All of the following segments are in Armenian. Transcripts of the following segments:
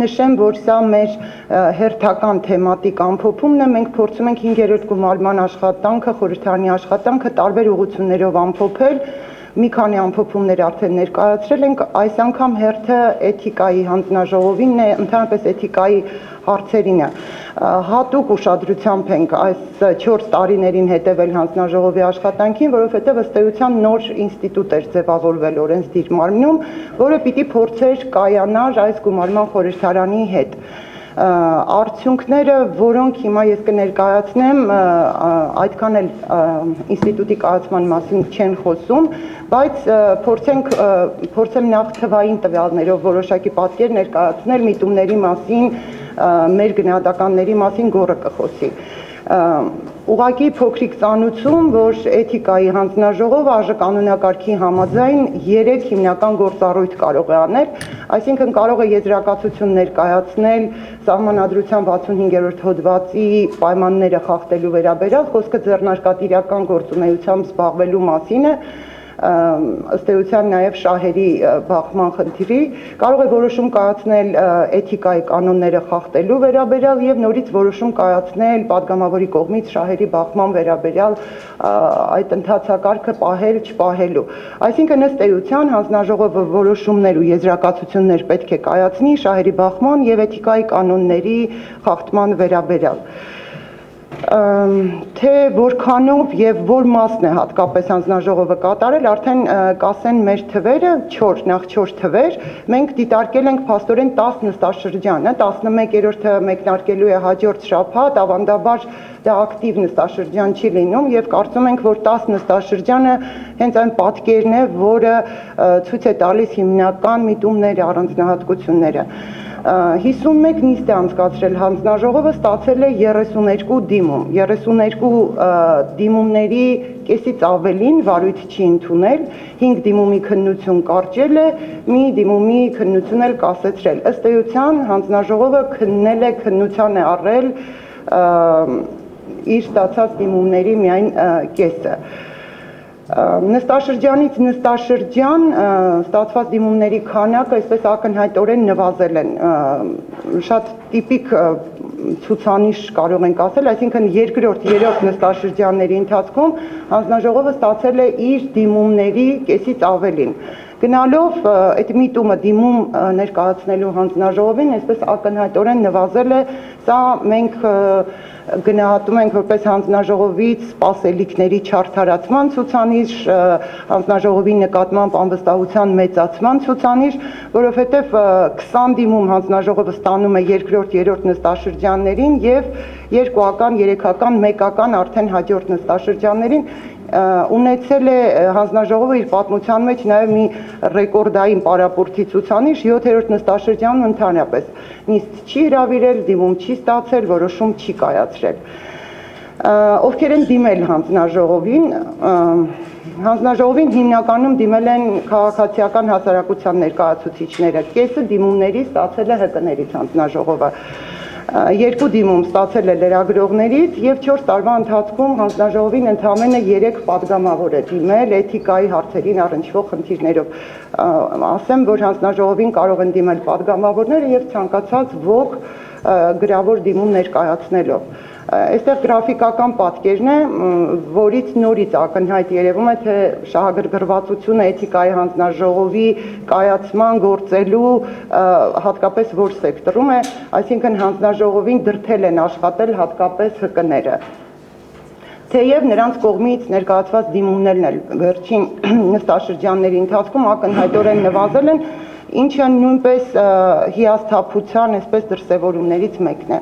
նշեմ, որ սա մեր հերթական թեմատիկ ամփոփումն է, մենք փորձում ենք 5-րդ գումարման աշխատանքը, խորհրդարանի աշխատանքը տարբեր ուղղություններով ամփոփել, մի քանի ամփոփումներ արդեն ներկայացրել ենք, այս անգամ հերթը էթիկայի հանձնաժողովինն է, ընդհանրապես էթիկայի հարցերին է։ Հատուկ ուշադրությամբ ենք այս 4 տարիներին հետևել հանձնաժողովի աշխատանքին, որովհետև ըստ էության նոր ինստիտուտ էր ձևավորվել օրենսդիր մարմնում, որը պիտի փորձեր կայանար այս գումարման խորհրդարանի հետ։ Արդյունքները, որոնք հիմա ես կներկայացնեմ, այդքան էլ ինստիտուտի կայացման մասին չեն խոսում, բայց փորձեմ նախ թվային տվյալներով որոշակի պատկեր ներկայացնել միտումների մասին, մեր գնահատականների մասին գոռը կխոսի։ Ուղղակի փոքրիկ ծանուցում, որ էթիկայի հանձնաժողովը ԱԺ համաձայն 3 հիմնական գործառույթ կարող է անել, այսինքն կարող է եզրակացություն ներկայացնել Սահմանադրության 65-րդ հոդվածի պայմանները խախտելու վերաբերյալ, խոսքը ձեռնարկատիրական գործունեությամբ զբաղվելու մասին է, ըստ էության նաև շահերի բախման խնդիրի, կարող է որոշում կայացնել էթիկայի կանոնները խախտելու վերաբերյալ եւ նորից որոշում կայացնել падգամավորի կողմից շահերի բախման վերաբերյալ այդ ընթացակարգը պահել չպահելու։ Այսինքն ըստ էության հանձնաժողովը որոշումներ ու եզրակացություններ պետք է կայացնի շահերի բախման եւ էթիկայի կանոնների խախտման վերաբերյալ։ Թե որքանով եւ որ մասն է հատկապես հանձնաժողովը կատարել, արդեն կասեն մեր թվերը, 4 թվեր, մենք դիտարկել ենք փաստորեն 10 նստաշրջան, 11-րդը մեկնարկելու է հաջորդ շաբաթ, ավանդաբար դա ակտիվ նստաշրջան չի լինում եւ կարծում ենք, որ 10 նստաշրջանը հենց այն պատկերն է, որը ցույց է տալիս հիմնական միտումները, առանձնահատկությունները։ 51 նիստ է անցկացրել հանձնաժողովը, ստացել է 32 դիմում, 32 դիմումների կեսից ավելին վարույթ չի ընդունել, 5 դիմումի քննություն կարճել է, մի դիմումի քննություն էլ կասեցրել։ Ըստ էության հանձնաժողովը քննության է առել իր ստացած դիմումների միայն կեսը։ Նստաշրջանից նստաշրջան ստացված դիմումների քանակը այսպես ակնհայտորեն նվազել են, շատ տիպիկ ցուցանիշ կարող ենք ասել, այսինքն 2-րդ, 3-րդ նստաշրջանների ընթացքում հանձնաժողովը ստացել է իր դիմումների կեսից ավելին։ Գնալով այդ միտումը դիմում ներկայացնելու հանձնաժողովին, այսպես ակնհայտորեն նվազել է, սա մենք գնահատում ենք որպես հանձնաժողովից սպասելիքների չարդարացման ցուցանիշ, հանձնաժողովի նկատմամբ անվստահության մեծացման ցուցանիշ, որովհետև 20 դիմում հանձնաժողովը ստանում է 2-րդ, 3-րդ նստաշրջաններին եւ 2-ական, 3-ական, 1-ական արդեն հաջորդ նստաշրջաններին ունեցել է հանձնաժողովը իր պատմության մեջ նաև մի ռեկորդային պարապուրտի ցուցանիշ 7-րդ նստաշրջանում ընդհանրապես նիստ չի հրավիրել, դիմում չի ստացել, որոշում չի կայացրել։ Ովքեր են դիմել հանձնաժողովին, հանձնաժողովին հիմնականում դիմել են քաղաքացիական հասարակության ներկայացուցիչները, կեսը դիմումների ստացել է ՀԿ-ներից հանձնաժողովը, 2 դիմում ստացել է լրագրողներից եւ 4 տարվա ընթացքում հանձնաժողովին ընդամենը 3 падգամավոր է դիմել էթիկայի հարցերին առնչվող խնդիրներով։ Ասեմ, որ հանձնաժողովին կարող են դիմել падգամավորները եւ ցանկացած ոք գրավոր դիմում ներկայացնելով։ Այստեղ գրաֆիկական պատկերն է, որից նորից ակնհայտ երևում է, թե շահագրգռվածությունը էթիկայի հանձնաժողովի կայացման գործելու հատկապես որ սեկտորում է, այսինքն հանձնաժողովին դրդել են աշխատել հատկապես ՀԿ-ները։ Թեև նրանց կողմից ներկայացված դիմումներն էլ վերջին նստաշրջանների ընթացքում ակնհայտորեն նվազել են, ինչը նույնպես հիասթափության այսպես դրսևորումներից մեկն է։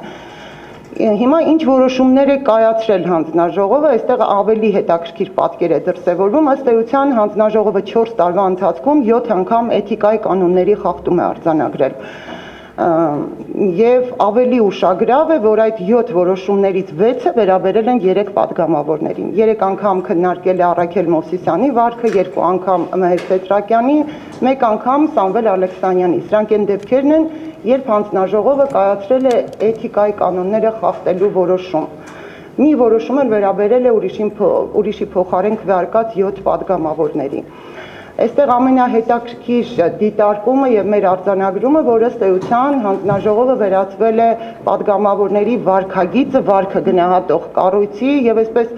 Հիմա ինչ որոշումներ է կայացրել հանձնաժողովը, այստեղ ավելի հետաքրքիր պատկեր է դրսևորվում, ըստ էության հանձնաժողովը 4 տարվա ընթացքում 7 անգամ էթիկայի կանոնների խախտում է արձանագրել։ Եվ ավելի ուշագրավ է, որ այդ 7 որոշումներից 6-ը վերաբերել են 3 падգամավորներին։ 3 անգամ քննարկել է Առաքել Մովսիսյանի վարքը, 2 անգամ Մհեր Պետրակյանի, 1 անգամ Սամվել Ալեքսանյանի։ Սրանք այն դեպքերն են, երբ հանձնաժողովը կայացրել է էթիկայի կանոնները խախտելու որոշում։ Մի որոշում էլ վերաբերել է ուրիշի փոխարեն քվեարկած 7 падգամավորների։ Այստեղ ամենահետաքրքիր դիտարկումը եւ մեր արձանագրումը, որ ըստ էության հանձնաժողովը վերածվել է падգամավորների վարքագիծը վարքը գնահատող կառույցի եւ այսպես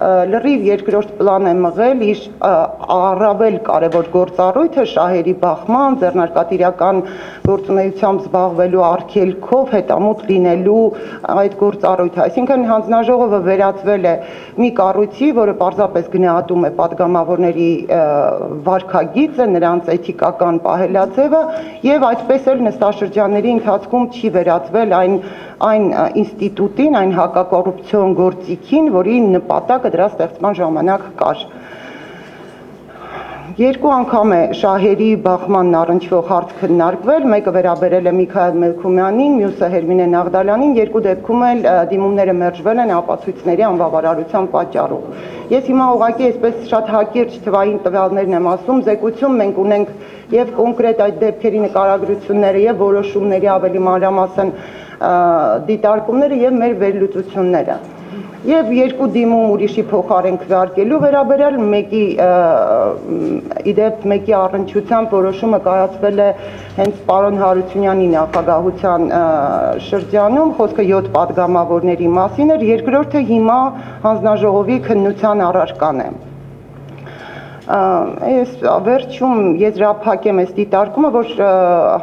լրիվ երկրորդ պլան է մղել իր առավել կարևոր գործառույթը շահերի բախման, ձեռնարկատիրական գործունեությամբ զբաղվելու արգելքով հետամուտ լինելու այդ գործառույթը։ Այսինքն հանձնաժողովը վերածվել է մի կառույցի, որը պարզապես գնահատում է падգամավորների վարքագիծը, նրանց էթիկական պահելաձևը եւ այդպես էլ նստաշրջանների ընթացքում չի վերածվել այն ինստիտուտին, այն հակակոռուպցիոն գործիքին, որի նպատակը դրա ստեղծման ժամանակ կար։ Երկու անգամ է շահերի բախմանն առնչվող հարց քննարկվել, մեկը վերաբերել է Միքայել Մելքումյանին, մյուսը Հերմինե Նաղդալյանին, երկու դեպքում էլ դիմումները մերժվել են ապացույցների անբավարարության պատճառով։ Ես հիմա ուղղակի այսպես շատ հակիրճ թվային տվյալներն եմ ասում, զեկույցում մենք ունենք եւ կոնկրետ այդ դեպքերի նկարագրությունները եւ որոշումների ավելի մանրամասն դիտարկումները եւ մեր վերլուծությունները։ Եվ երկու դիմում ուրիշի փոխարեն քվեարկելու վերաբերյալ մեկի առնչությամբ որոշումը կայացվել է հենց պարոն Հարությունյանի նախագահության շրջանում, խոսքը 7 падգամավորների մասին էր, երկրորդը հիմա հանձնաժողովի քննության առարկան է։ Ես վերջում եզրափակեմ այս դիտարկումը, որ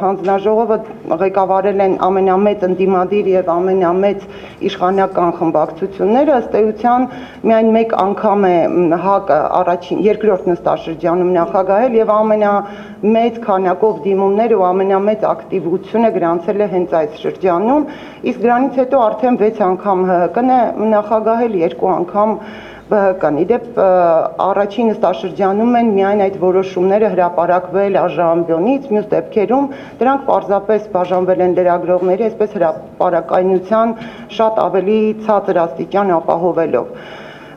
հանձնաժողովը ղեկավարել են ամենամեծ ընդդիմադիր եւ ամենամեծ իշխանական խմբակցությունները, ըստ էության միայն մեկ անգամ է ՀԱԿ-ը երկրորդ նստաշրջանում նախագահել եւ ամենամեծ քանակով դիմումներ ու ամենամեծ ակտիվությունը գրանցել է հենց այս շրջանում, իսկ դրանից հետո արդեն 6 անգամ ՀՀԿ-ն է նախագահել, 2 անգամ ԲՀԿ-ն։ Իդեպ առաջին նստաշրջանում են միայն այդ որոշումները հրապարակվել արժանապատվից, մյուս դեպքերում դրանք պարզապես բաժանվել են լրագրողների, այսպես հրապարակայնության շատ ավելի ցածր աստիճան ապահովելով։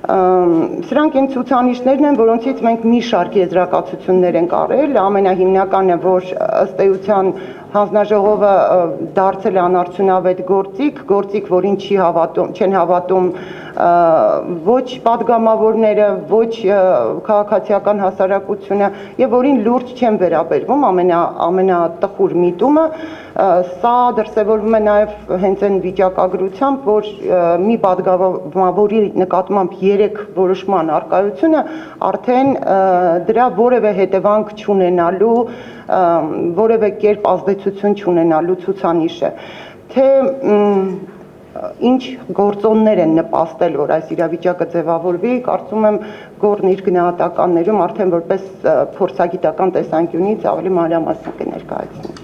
Սրանք այն ցուցանիշներն են, որոնցից մենք մի շարք եզրակացություններ ենք արել, ամենահիմնականը, որ ըստ էության հանձնաժողովը դարձել է անարդյունավետ գործիք, որին չեն հավատում ոչ падգամավորները, ոչ քաղաքացիական հասարակությունը եւ որին լուրջ չեն վերաբերվում ամենատխուր միտումը, սա դրսևորվում է նաեւ հենց այն վիճակագրությամբ, որ մի падգամավորի նկատմամբ 3 որոշման արկայությունը արդեն դրա որևէ հետևանք չունենալու, որևէ կերպ ազդեցություն չունենալու ցուցանիշ է, թե ինչ գործոններ են նպաստել, որ այս իրավիճակը ձևավորվի, կարծում եմ Գոռն իր գնահատականներում արդեն որպես փորձագիտական տեսանկյունից ավելի մանրամասն կներկայացնի։